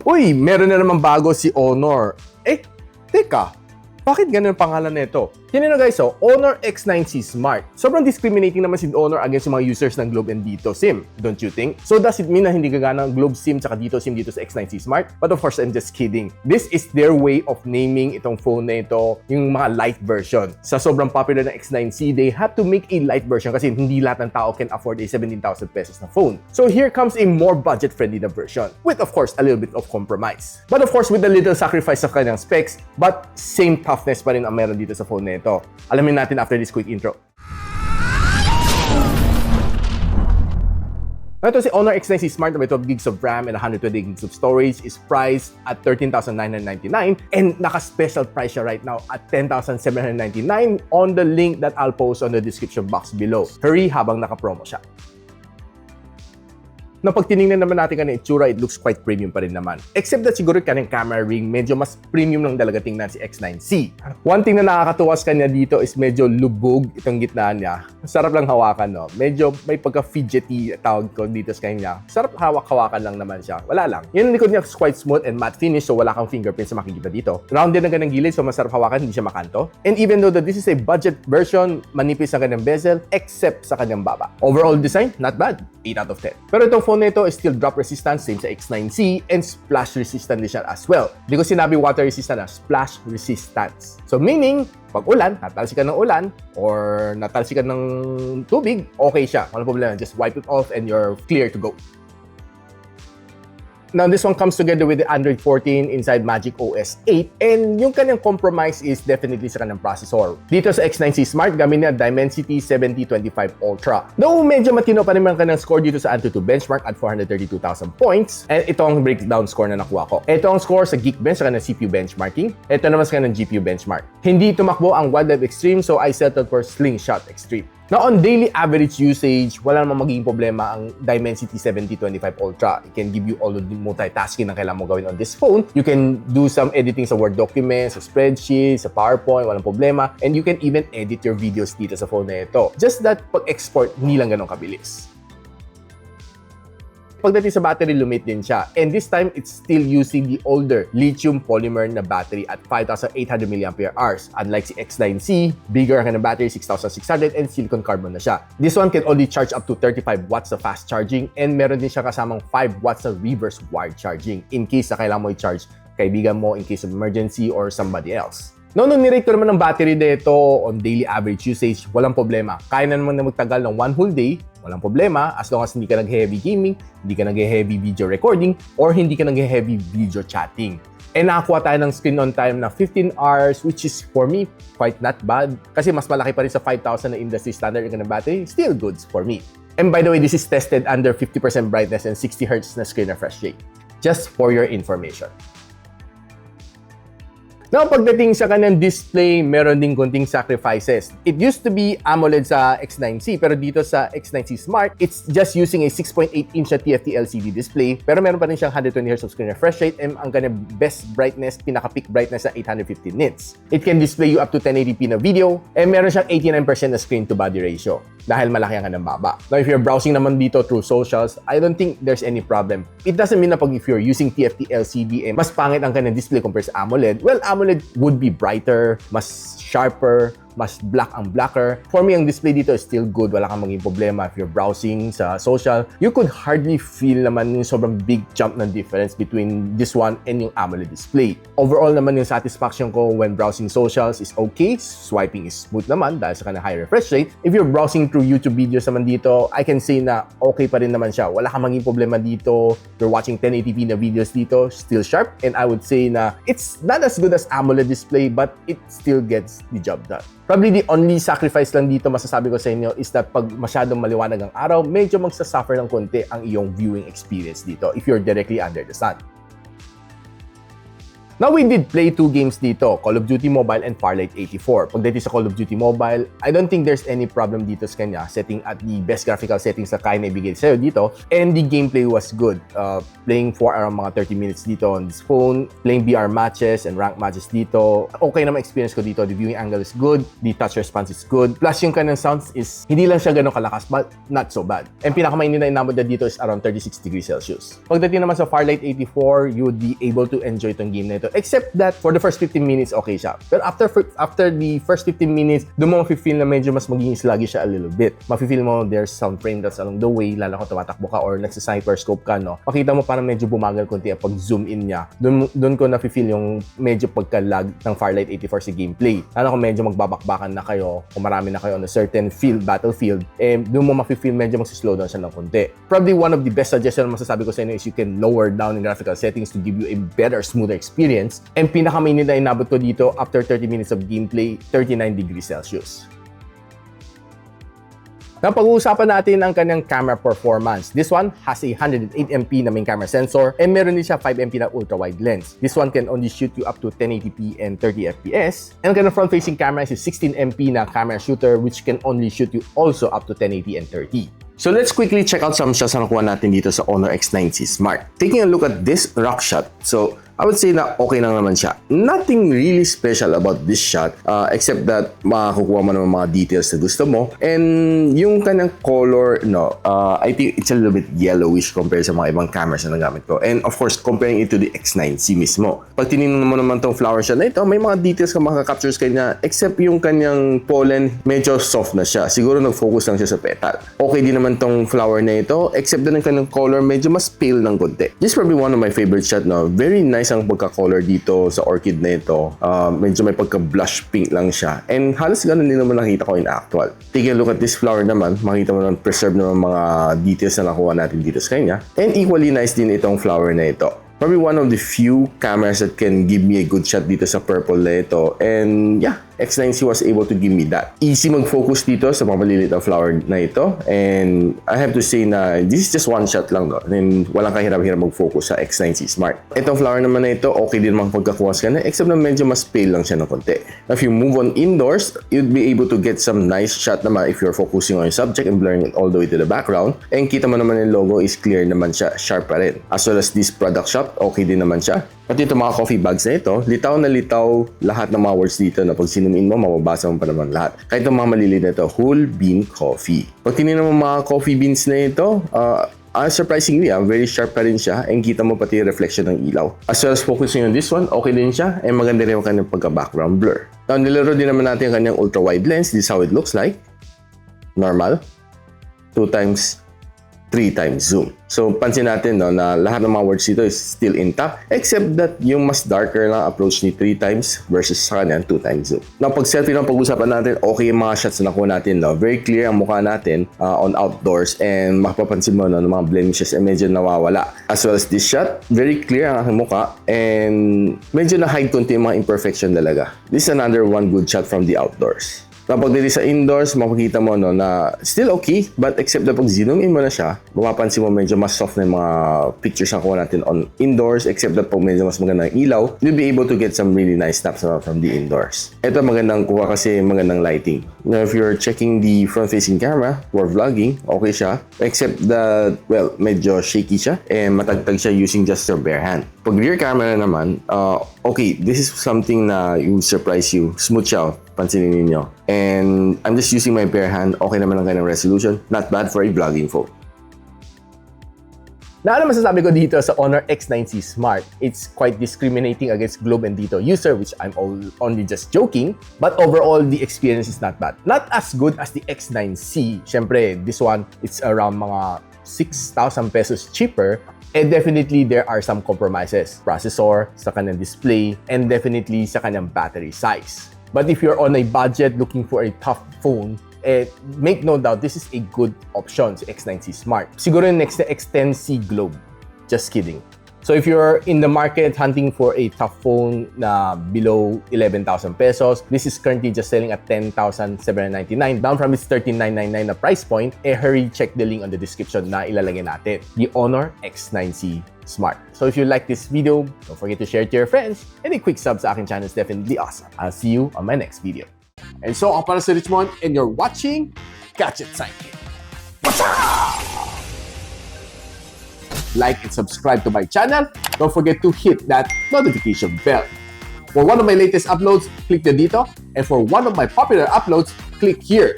Uy, meron na naman bago si Honor. Teka, bakit ganun ang pangalan nito? Yan na guys, Honor X9C Smart. Sobrang discriminating naman si Honor against yung mga users ng Globe and Dito SIM, don't you think? So does it mean na hindi gagana ang Globe SIM tsaka Dito SIM dito sa X9C Smart? But of course, I'm just kidding. This is their way of naming itong phone na ito, yung mga light version. Sa sobrang popular na X9C, they have to make a light version kasi hindi lahat ng tao can afford a 17,000 pesos na phone. So here comes a more budget-friendly na version, with of course, a little bit of compromise. But of course, with a little sacrifice sa kanyang specs, but same toughness pa rin ang meron dito sa phone na ito. Alamin natin after this quick intro. Ito si Honor X9C Smart na may 12 gigs of RAM and 120 gigs of storage is priced at 13,999 and naka-special price siya right now at 10,799 on the link that I'll post on the description box below. Hurry habang naka-promo siya. Na pag tinignan naman natin kanang itsura, it looks quite premium pa rin naman. Except that siguro kanang camera ring, medyo mas premium lang talaga tingnan si X9C. One thing na nakakatuwa sa kanya dito is medyo lubog itong gitna niya. Sarap lang hawakan, no? Medyo may pagka-fidgety tawag ko dito sa kanya. Sarap hawak-hawakan lang naman siya. Wala lang. Yung likod niya is quite smooth and matte finish, so wala kang fingerprints na makikita dito. Rounded na ganang gilid, so masarap hawakan, hindi siya makanto. And even though that this is a budget version, manipis ang kanyang bezel, except sa kanyang baba. Overall design, not bad. 8 out of 10. Pero itong phone na ito is still drop resistant, same sa X9C, and splash resistant din siya as well. Hindi ko sinabi water resistant na, splash resistance. So meaning, pag ulan, natalsikan ng ulan, or natalsikan ng tubig, okay siya. Walang problema, just wipe it off and you're clear to go. Now, this one comes together with the Android 14 inside Magic OS 8, and yung kanyang compromise is definitely sa kanyang processor. Dito sa X9C Smart, gamit niya Dimensity 7025 Ultra. Though medyo matino pa naman kanyang score dito sa Antutu benchmark at 432,000 points, and ito ang breakdown score na nakuha ko. Ito ang score sa Geekbench sa kanyang CPU benchmarking. Ito naman sa kanyang GPU benchmark. Hindi tumakbo ang Wildlife Extreme, so I settled for Slingshot Extreme. Now, on daily average usage, wala namang magiging problema ang Dimensity 7025 Ultra. It can give you all of the multitasking na kailangan mo gawin on this phone. You can do some editing sa Word documents, sa spreadsheets, sa PowerPoint, walang problema. And you can even edit your videos dito sa phone na ito. Just that pag-export, hindi lang ganun kabilis. Pagdating sa battery, lumit din siya. And this time, it's still using the older lithium polymer na battery at 5,800 mAh. Unlike si X9C, bigger ang kanyang battery, 6,600, and silicon carbon na siya. This one can only charge up to 35 watts na fast charging, and meron din siya kasamang 5 watts na reverse wired charging in case na kailangan mo i-charge kaibigan mo in case of emergency or somebody else. Nung nirate ko naman ng battery nito on daily average usage, walang problema. Kaya na naman na magtagal ng one whole day, walang problema, as long as hindi ka nag-heavy gaming, hindi ka nag-heavy video recording, or hindi ka nag-heavy video chatting. And nakakuha tayo ng screen on time na 15 hours, which is for me, quite not bad. Kasi mas malaki pa rin sa 5,000 na industry standard yung battery, still good for me. And by the way, this is tested under 50% brightness and 60 Hz na screen refresh rate. Just for your information. Now, pagdating sa kanyang display, meron ding konting sacrifices. It used to be AMOLED sa X9C, pero dito sa X9C Smart, it's just using a 6.8-inch TFT LCD display, pero meron pa rin siyang 120Hz of screen refresh rate and ang kanyang best brightness, pinaka-peak brightness na 850 nits. It can display you up to 1080p na video, and meron siyang 89% na screen-to-body ratio dahil malaki ang kanyang baba. Now, if you're browsing naman dito through socials, I don't think there's any problem. It doesn't mean na pag if you're using TFT LCD, mas pangit ang kanyang display compared sa AMOLED. Well, AMOLED would be brighter, mas sharper, mas black ang blacker. For me, ang display dito is still good. Wala kang maging problema if you're browsing sa social. You could hardly feel naman yung sobrang big jump na difference between this one and yung AMOLED display. Overall naman yung satisfaction ko when browsing socials is okay. Swiping is smooth naman dahil sa kanyang high refresh rate. If you're browsing through YouTube videos naman dito, I can say na okay pa rin naman siya. Wala kang maging problema dito. You're watching 1080p na videos dito, still sharp. And I would say na it's not as good as AMOLED display, but it still gets the job done. Probably the only sacrifice lang dito masasabi ko sa inyo is that pag masyadong maliwanag ang araw, medyo magsasuffer ng konti ang iyong viewing experience dito if you're directly under the sun. Now, we did play 2 games dito, Call of Duty Mobile and Farlight 84. Pagdating sa Call of Duty Mobile, I don't think there's any problem dito sa kanya, setting at the best graphical settings na kaya na ibigay sa'yo dito, and the gameplay was good. Playing for around mga 30 minutes dito on this phone, playing VR matches and rank matches dito. Okay naman experience ko dito, the viewing angle is good, the touch response is good, plus yung kanyang sounds is hindi lang siya ganun kalakas, but not so bad. And pinakamainit na inabot na dito is around 36 degrees Celsius. Pagdating naman sa Farlight 84, you would be able to enjoy itong game na ito. Except that for the first 15 minutes, okay siya. Pero after the first 15 minutes, doon mo mafe-feel na medyo mas magiging sluggish siya a little bit. Mafe-feel mo there's some frame that's along the way, lalo kung tumatakbo ka or nagsa-sniper scope ka, no? Makita mo parang medyo bumagal konti pag zoom in niya. Doon ko nafe-feel yung medyo pagka-lag ng Farlight 84 sa gameplay. Lalo kung medyo magbabakbakan na kayo, kung marami na kayo on a certain battlefield, doon mo mafe-feel medyo mag-slow down siya ng konti. Probably one of the best suggestions masasabi ko sa inyo is you can lower down in graphical settings to give you a better, smoother experience. And pinakamainit na inabot ko dito after 30 minutes of gameplay, 39 degrees Celsius. Now, pag-uusapan natin ang kanyang camera performance. This one has a 108MP na main camera sensor and meron din siya 5MP na ultra-wide lens. This one can only shoot you up to 1080p and 30fps. And ang kanyang front-facing camera is a 16MP na camera shooter which can only shoot you also up to 1080 and 30. So let's quickly check out some shots na nakuha natin dito sa Honor X9C Smart. Taking a look at this rock shot. So I would say na okay lang naman siya. Nothing really special about this shot except that makakukuha mo ng mga details na gusto mo. And yung kanyang color, I think it's a little bit yellowish compared sa mga ibang cameras na nagamit ko. And of course, comparing it to the X9C mismo. Pag tinignan mo naman tong flower shot na ito, may mga details ka makaka-captures kanya except yung kanyang pollen, medyo soft na siya. Siguro nag-focus lang siya sa petal. Okay din naman tong flower na ito except na yung kanyang color medyo mas pale ng konti. This is probably one of my favorite shot, no? Very nice ang pagka-color dito sa orchid na ito. Medyo may pagka-blush pink lang siya. And halos ganun din naman nakita ko in actual. Take a look at this flower naman. Makita mo naman preserve naman mga details na nakuha natin dito sa kanya. And equally nice din itong flower na ito. Probably one of the few cameras that can give me a good shot dito sa purple na ito. And yeah, X9C was able to give me that. Easy mag-focus dito sa mga maliliit na flower na ito. And I have to say na this is just one shot lang, no? And walang kahirap-hirap mag-focus sa X9C Smart. Itong flower naman na ito, okay din mga pagkakuha sa kanya, except na medyo mas pale lang siya ng konti. If you move on indoors, you'd be able to get some nice shot naman if you're focusing on your subject and blurring it all the way to the background. And kita mo naman yung logo is clear naman siya, sharp pa rin. As well as this product shot, okay din naman siya. At ito mga coffee bags na ito, litaw na litaw lahat ng mga words dito na pag sinumin mo, mababasa mo pa naman lahat. Kahit itong mga maliliit na ito, whole bean coffee. Pag tinignan mo mga coffee beans na ito, surprisingly, very sharp pa rin siya and kita mo pati yung reflection ng ilaw. As well as focusing on this one, okay din siya and maganda rin yung kanyang pagka-background blur. Now, nilaro din naman natin yung kanyang ultra-wide lens. This is how it looks like. Normal. 2x 3x zoom. So, pansin natin na lahat ng mga words dito is still intact except that yung mas darker lang approach ni 3x versus sa kanya 2x zoom. Now, pag selfie lang pag-usapan natin, okay yung mga shots na nakuha natin. Very clear ang mukha natin on outdoors and mapapansin mo ng mga blemishes and medyo nawawala. As well as this shot, very clear ang aking mukha and medyo na-hide konti yung mga imperfection talaga. This is another one good shot from the outdoors. Kapag dito sa indoors, makikita mo na still okay, but except na pag zoom in mo na siya, mapapansin mo medyo mas soft na yung mga pictures na kuha natin on indoors, except na pag medyo mas magandang ilaw, you'll be able to get some really nice snaps from the indoors. Ito magandang kuha kasi magandang lighting. Now, if you're checking the front-facing camera for vlogging, okay siya, except that, well, medyo shaky siya and matagtag siya using just your bare hand. Pag rear camera naman, okay, this is something na will surprise you. Smooth siya, pansinin ninyo. And I'm just using my bare hand. Okay naman ang kanyang resolution. Not bad for a vlogging phone. Na ano masasabi ko dito sa Honor X9C Smart? It's quite discriminating against Globe and Dito user, which I'm only just joking. But overall, the experience is not bad. Not as good as the X9C. Siyempre, this one, it's around mga 6,000 pesos cheaper. And definitely, there are some compromises. Processor, sa kanyang display, and definitely sa kanyang battery size. But if you're on a budget looking for a tough phone, make no doubt, this is a good option, si X9C Smart. Siguro yung next na X10C Globe. Just kidding. So if you're in the market hunting for a tough phone na below 11,000 pesos, this is currently just selling at 10,799, down from its 13,999 na price point. Hurry check the link on the description na ilalagay natin. The Honor X9C Smart. So if you like this video, don't forget to share it to your friends, and a quick sub sa aking channel is definitely awesome. I'll see you on my next video. And so, ako para si Richmond, and you're watching Gadget Sidekick. Like and subscribe to my channel. Don't forget to hit that notification bell. For one of my latest uploads, click the dito. And for one of my popular uploads, click here.